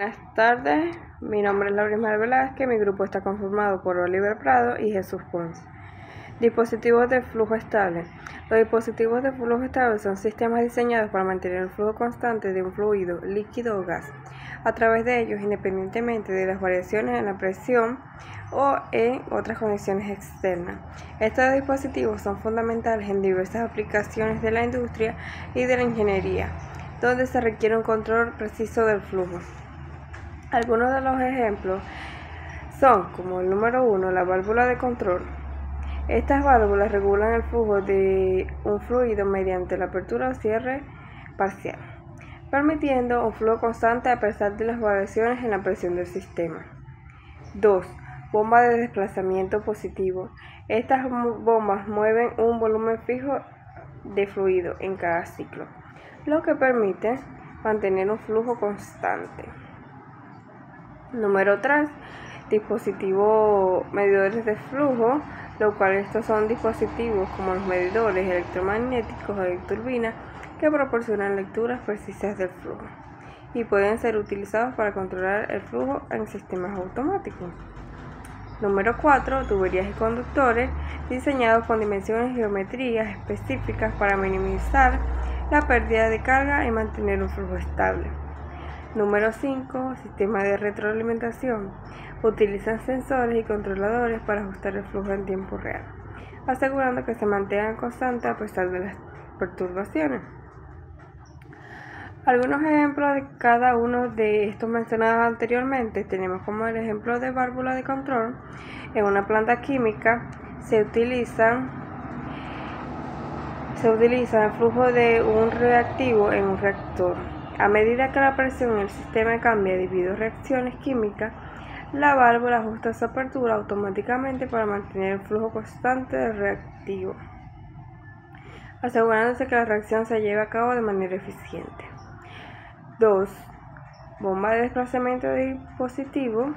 Buenas tardes, mi nombre es Laurismar Velázquez, mi grupo está conformado por Oliver Prado y Jesús Ponce. Dispositivos de flujo estable. Los dispositivos de flujo estable son sistemas diseñados para mantener el flujo constante de un fluido, líquido o gas, a través de ellos independientemente de las variaciones en la presión o en otras condiciones externas. Estos dispositivos son fundamentales en diversas aplicaciones de la industria y de la ingeniería, donde se requiere un control preciso del flujo. Algunos de los ejemplos son, como el número 1, la válvula de control. Estas válvulas regulan el flujo de un fluido mediante la apertura o cierre parcial, permitiendo un flujo constante a pesar de las variaciones en la presión del sistema. 2. Bomba de desplazamiento positivo. Estas bombas mueven un volumen fijo de fluido en cada ciclo, lo que permite mantener un flujo constante. Número 3. Dispositivos medidores de flujo, lo cual estos son dispositivos como los medidores electromagnéticos o de turbina que proporcionan lecturas precisas del flujo y pueden ser utilizados para controlar el flujo en sistemas automáticos. Número 4. Tuberías y conductores diseñados con dimensiones y geometrías específicas para minimizar la pérdida de carga y mantener un flujo estable. Número 5. Sistema de retroalimentación. Utilizan sensores y controladores para ajustar el flujo en tiempo real, asegurando que se mantenga constante a pesar de las perturbaciones. Algunos ejemplos de cada uno de estos mencionados anteriormente tenemos como el ejemplo de válvula de control. En una planta química se utiliza el flujo de un reactivo en un reactor. A medida que la presión en el sistema cambia debido a reacciones químicas, la válvula ajusta su apertura automáticamente para mantener el flujo constante del reactivo, asegurándose que la reacción se lleve a cabo de manera eficiente. 2. Bomba de desplazamiento de dispositivos.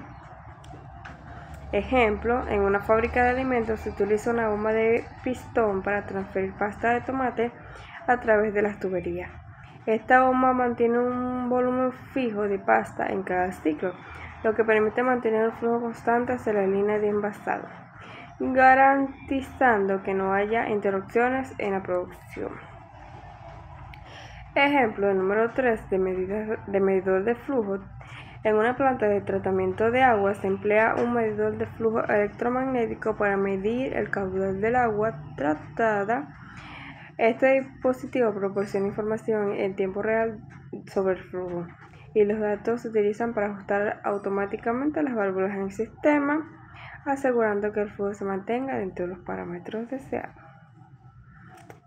Ejemplo, en una fábrica de alimentos se utiliza una bomba de pistón para transferir pasta de tomate a través de las tuberías. Esta bomba mantiene un volumen fijo de pasta en cada ciclo, lo que permite mantener el flujo constante hacia la línea de envasado, garantizando que no haya interrupciones en la producción. Ejemplo, el número 3 de medidor de flujo. En una planta de tratamiento de agua se emplea un medidor de flujo electromagnético para medir el caudal del agua tratada. Este dispositivo proporciona información en tiempo real sobre el flujo y los datos se utilizan para ajustar automáticamente las válvulas en el sistema, asegurando que el flujo se mantenga dentro de los parámetros deseados.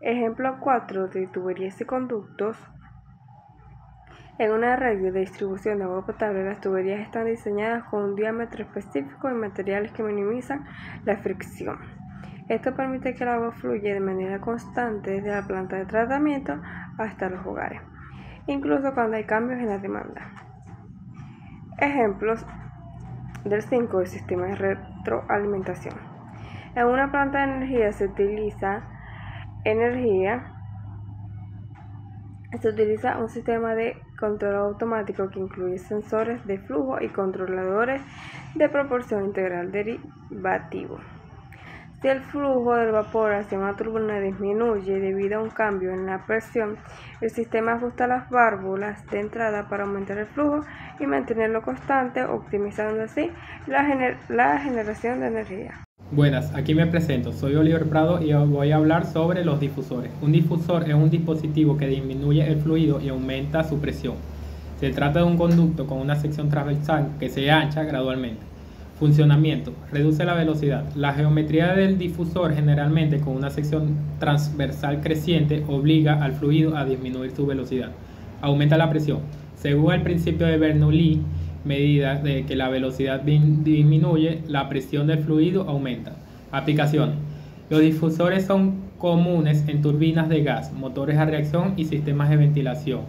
Ejemplo 4 de tuberías y conductos. En una red de distribución de agua potable, las tuberías están diseñadas con un diámetro específico y materiales que minimizan la fricción. Esto permite que el agua fluya de manera constante desde la planta de tratamiento hasta los hogares, incluso cuando hay cambios en la demanda. Ejemplos del 5 del sistema de retroalimentación. En una planta de energía se utiliza un sistema de control automático que incluye sensores de flujo y controladores de proporción integral derivativo. Si el flujo del vapor hacia una turbina disminuye debido a un cambio en la presión, el sistema ajusta las válvulas de entrada para aumentar el flujo y mantenerlo constante, optimizando así la generación de energía. Buenas, aquí me presento, soy Oliver Prado y voy a hablar sobre los difusores. Un difusor es un dispositivo que disminuye el fluido y aumenta su presión. Se trata de un conducto con una sección transversal que se ancha gradualmente. Funcionamiento: reduce la velocidad. La geometría del difusor, generalmente con una sección transversal creciente, obliga al fluido a disminuir su velocidad. Aumenta la presión. Según el principio de Bernoulli, medida de que la velocidad disminuye, la presión del fluido aumenta. Aplicaciones: los difusores son comunes en turbinas de gas, motores a reacción y sistemas de ventilación.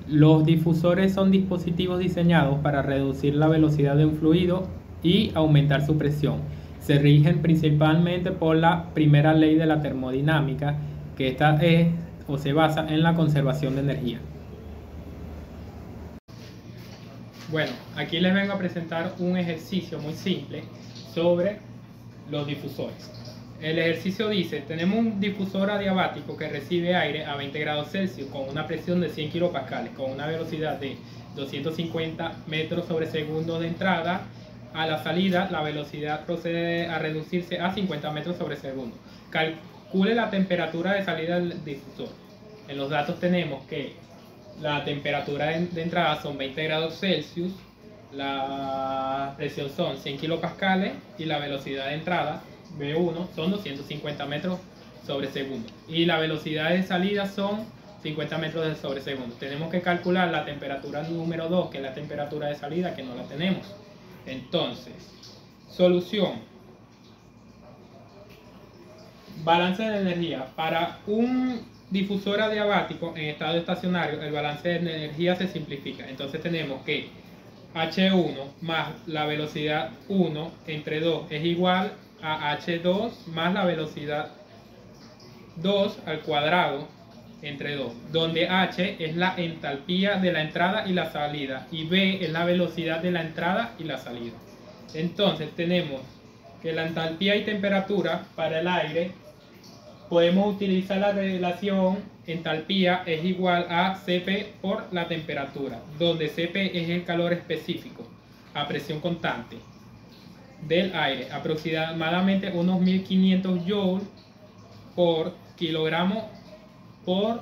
Los difusores son dispositivos diseñados para reducir la velocidad de un fluido y aumentar su presión. Se rigen principalmente por la primera ley de la termodinámica, que esta se basa en la conservación de energía. Bueno, aquí les vengo a presentar un ejercicio muy simple sobre los difusores. El ejercicio dice, tenemos un difusor adiabático que recibe aire a 20 grados Celsius con una presión de 100 kilopascales, con una velocidad de 250 metros sobre segundo de entrada. A la salida, la velocidad procede a reducirse a 50 metros sobre segundo. Calcule la temperatura de salida del difusor. En los datos tenemos que la temperatura de entrada son 20 grados Celsius, la presión son 100 kilopascales y la velocidad de entrada V1 son 250 metros sobre segundo. Y la velocidad de salida son 50 metros sobre segundo. Tenemos que calcular la temperatura número 2, que es la temperatura de salida, que no la tenemos. Entonces, solución. Balance de energía. Para un difusor adiabático en estado estacionario, el balance de energía se simplifica. Entonces tenemos que H1 más la velocidad 1 entre 2 es igual a H2 más la velocidad 2 al cuadrado entre 2, donde H es la entalpía de la entrada y la salida y V es la velocidad de la entrada y la salida. Entonces tenemos que la entalpía y temperatura para el aire, podemos utilizar la relación entalpía es igual a Cp por la temperatura, donde Cp es el calor específico a presión constante del aire, aproximadamente unos 1500 joules por kilogramo por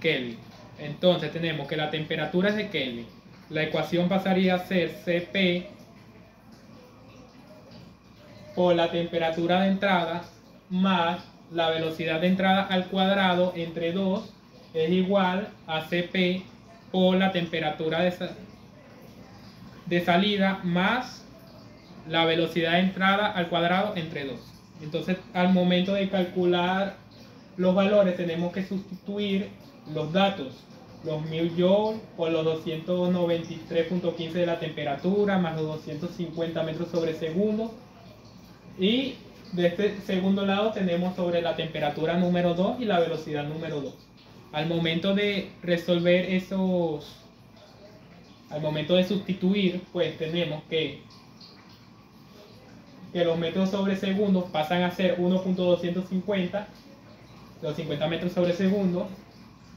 Kelvin. Entonces tenemos que la temperatura es de Kelvin. La ecuación pasaría a ser Cp por la temperatura de entrada más la velocidad de entrada al cuadrado entre 2 es igual a Cp por la temperatura de salida más la velocidad de entrada al cuadrado entre 2. Entonces, al momento de calcular los valores, tenemos que sustituir los datos, los 1000 joules por los 293.15 de la temperatura, más los 250 metros sobre segundo. Y de este segundo lado tenemos sobre la temperatura número 2 y la velocidad número 2. Al momento de resolver al momento de sustituir, pues tenemos que los metros sobre segundo pasan a ser 1.250, los 50 metros sobre segundo,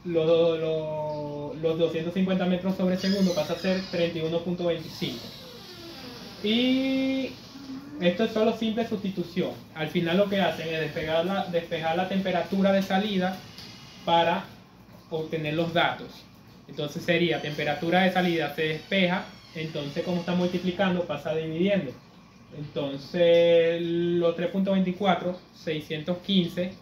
los 250 metros sobre segundo pasa a ser 31.25. Y esto es solo simple sustitución. Al final lo que hacen es despejar la temperatura de salida para obtener los datos. Entonces sería temperatura de salida se despeja, entonces como está multiplicando pasa dividiendo. Entonces los 3.24, 615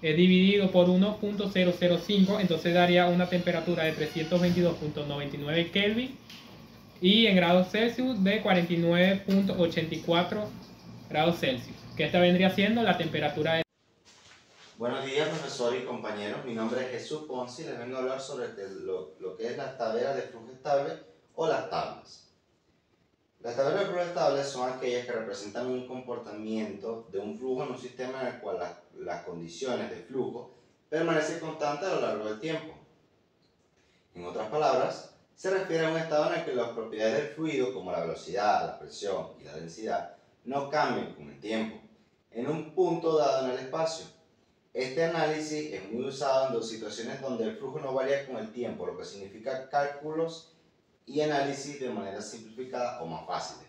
es dividido por 1.005, entonces daría una temperatura de 322.99 Kelvin y en grados Celsius de 49.84 grados Celsius, que esta vendría siendo la temperatura de... Buenos días, profesor y compañeros. Mi nombre es Jesús Ponce y les vengo a hablar sobre lo que es las tableras de flujo estable o las tablas. Las tablas de flujo estable son aquellas que representan un comportamiento de un flujo en un sistema en el cual las condiciones de flujo permanecen constantes a lo largo del tiempo. En otras palabras, se refiere a un estado en el que las propiedades del fluido, como la velocidad, la presión y la densidad, no cambian con el tiempo, en un punto dado en el espacio. Este análisis es muy usado en dos situaciones donde el flujo no varía con el tiempo, lo que significa cálculos y análisis de manera simplificada o más fáciles.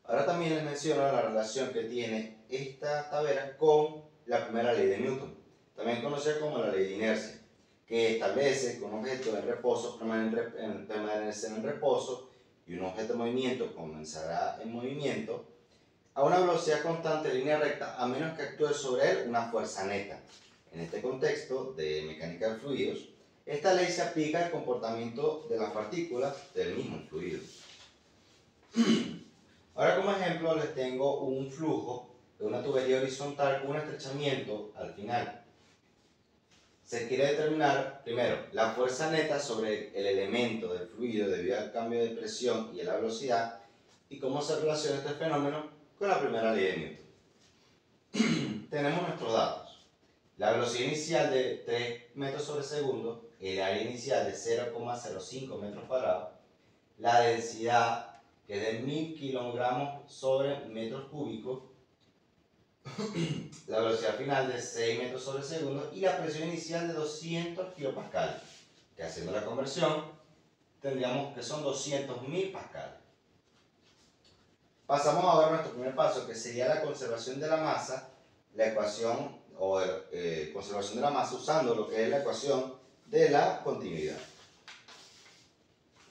Ahora también les menciono la relación que tiene esta tabla con la primera ley de Newton, también conocida como la ley de inercia, que establece que un objeto en reposo permanecerá en reposo y un objeto en movimiento comenzará en movimiento a una velocidad constante en línea recta a menos que actúe sobre él una fuerza neta. En este contexto de mecánica de fluidos, esta ley se aplica al comportamiento de las partículas del mismo fluido. Ahora como ejemplo les tengo un flujo de una tubería horizontal con un estrechamiento al final. Se quiere determinar primero la fuerza neta sobre el elemento del fluido debido al cambio de presión y a la velocidad y cómo se relaciona este fenómeno con la primera ley de Newton. Tenemos nuestros datos. La velocidad inicial de 3 metros sobre segundo el área inicial de 0,05 metros cuadrados, la densidad que es de 1000 kilogramos sobre metros cúbicos, la velocidad final de 6 metros sobre segundo y la presión inicial de 200 kilopascales, que haciendo la conversión tendríamos que son 200.000 pascales. Pasamos ahora a nuestro primer paso, que sería la conservación de la masa, la ecuación conservación de la masa usando lo que es la ecuación de la continuidad,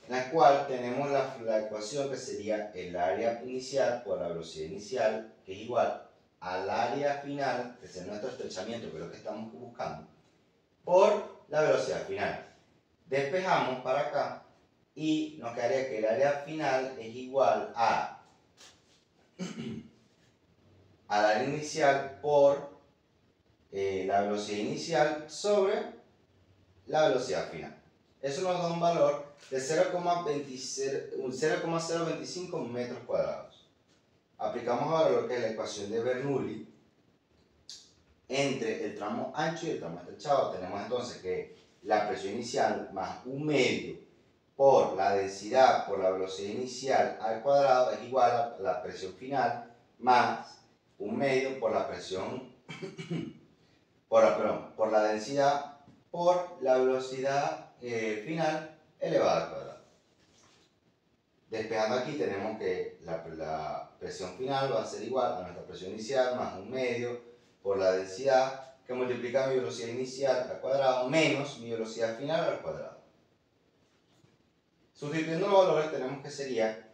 en la cual tenemos la ecuación que sería el área inicial por la velocidad inicial, que es igual al área final, que es nuestro estrechamiento, que es lo que estamos buscando, por la velocidad final. Despejamos para acá y nos quedaría que el área final es igual al área inicial por la velocidad inicial sobre la velocidad final. Eso nos da un valor de 0,025 metros cuadrados. Aplicamos ahora lo que es la ecuación de Bernoulli entre el tramo ancho y el tramo estrechado. Tenemos entonces que la presión inicial más 1/2 por la densidad por la velocidad inicial al cuadrado es igual a la presión final más 1/2 por la presión por la densidad por la velocidad final elevada al cuadrado. Despejando aquí tenemos que la presión final va a ser igual a nuestra presión inicial más 1/2 por la densidad que multiplica mi velocidad inicial al cuadrado menos mi velocidad final al cuadrado. Sustituyendo los valores tenemos que sería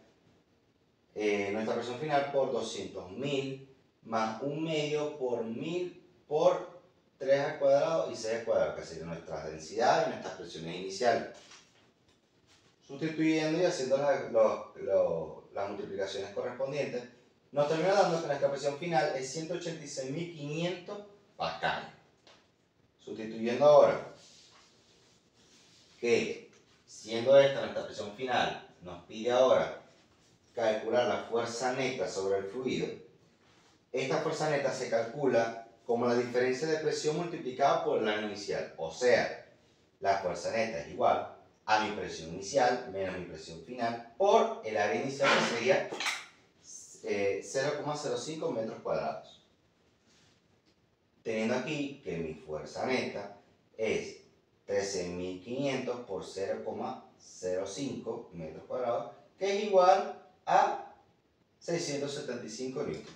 nuestra presión final por 200.000 más 1/2 por 1000 por 3 al cuadrado y 6 al cuadrado, que sería nuestra densidad y nuestras presiones iniciales. Sustituyendo y haciendo las multiplicaciones correspondientes, nos termina dando que nuestra presión final es 186.500 pascales. Sustituyendo ahora que, siendo esta nuestra presión final, nos pide ahora calcular la fuerza neta sobre el fluido. Esta fuerza neta se calcula como la diferencia de presión multiplicada por el área inicial. O sea, la fuerza neta es igual a mi presión inicial menos mi presión final por el área inicial, que sería 0,05 metros cuadrados. Teniendo aquí que mi fuerza neta es 13.500 por 0,05 metros cuadrados, que es igual a 675 newtons.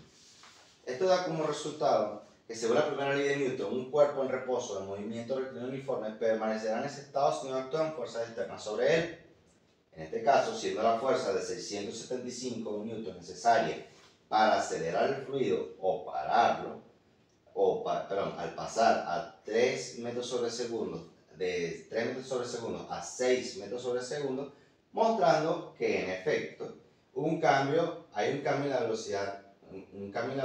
Esto da como resultado que, según la primera ley de Newton, un cuerpo en reposo de movimiento rectilíneo uniforme permanecerá en ese estado si no actúan fuerzas externas sobre él. En este caso, siendo la fuerza de 675 newtons necesaria para acelerar el fluido o pararlo, al pasar a 3 metros sobre segundo, de 3 metros sobre segundo a 6 metros sobre segundo, mostrando que en efecto hay un cambio en la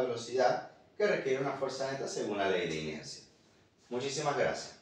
velocidad, que requiere una fuerza neta según la ley de inercia. Muchísimas gracias.